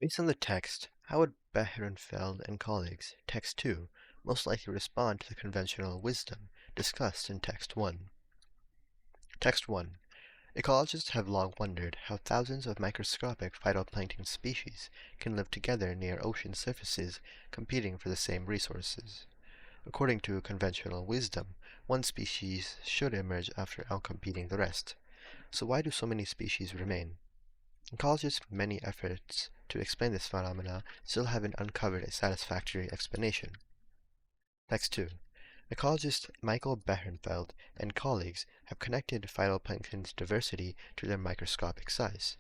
Based on the text, how would Behrenfeld and colleagues, text 2, most likely respond to the conventional wisdom discussed in text 1? Text 1. Ecologists have long wondered how thousands of microscopic phytoplankton species can live together near ocean surfaces, competing for the same resources. According to conventional wisdom, one species should emerge after outcompeting the rest. So why do so many species remain? Ecologists' many efforts to explain this phenomena still haven't uncovered a satisfactory explanation. Text 2. Ecologist Michael Behrenfeld and colleagues have connected phytoplankton's diversity to their microscopic size.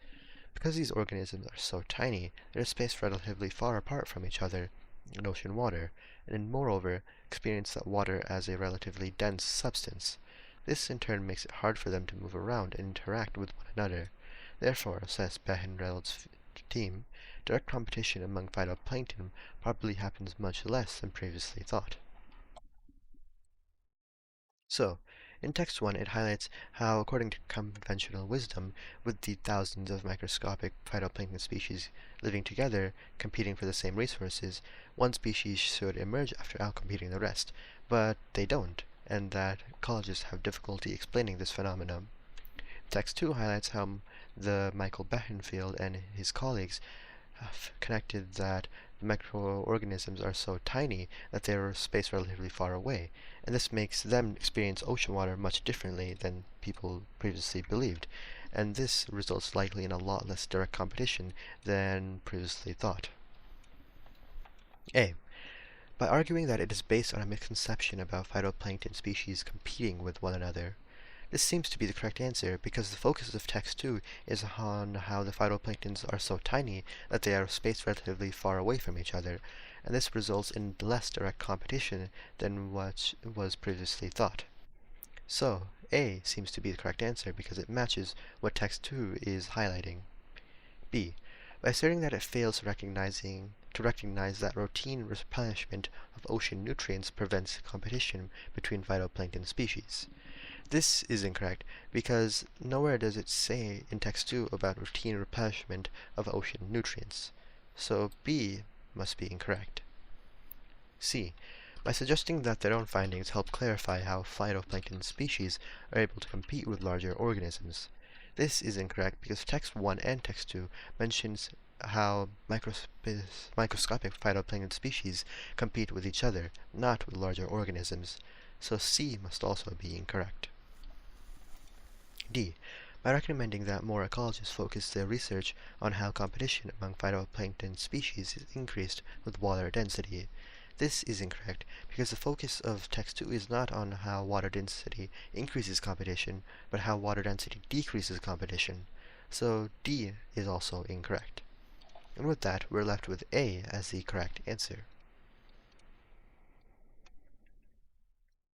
Because these organisms are so tiny, they are spaced relatively far apart from each other in ocean water, and moreover experience that water as a relatively dense substance. This in turn makes it hard for them to move around and interact with one another. Therefore, says Behrenfeld's team, direct competition among phytoplankton probably happens much less than previously thought. So, in text 1 it highlights how, according to conventional wisdom, with the thousands of microscopic phytoplankton species living together, competing for the same resources, one species should emerge after outcompeting the rest, but they don't, and that ecologists have difficulty explaining this phenomenon. Text 2 highlights how the Michael Behenfield and his colleagues have connected that the microorganisms are so tiny that they are spaced relatively far away, and this makes them experience ocean water much differently than people previously believed, and this results likely in a lot less direct competition than previously thought. A. By arguing that it is based on a misconception about phytoplankton species competing with one another. This seems to be the correct answer because the focus of text 2 is on how the phytoplanktons are so tiny that they are spaced relatively far away from each other, and this results in less direct competition than what was previously thought. So, A seems to be the correct answer because it matches what text 2 is highlighting. B. By asserting that it fails to recognize that routine replenishment of ocean nutrients prevents competition between phytoplankton species. This is incorrect because nowhere does it say in text 2 about routine replenishment of ocean nutrients. So B must be incorrect. C. By suggesting that their own findings help clarify how phytoplankton species are able to compete with larger organisms. This is incorrect because text 1 and text 2 mentions how microscopic phytoplankton species compete with each other, not with larger organisms. So C must also be incorrect. D. By recommending that more ecologists focus their research on how competition among phytoplankton species is increased with water density. This is incorrect because the focus of text 2 is not on how water density increases competition, but how water density decreases competition. So D is also incorrect. And with that, we're left with A as the correct answer.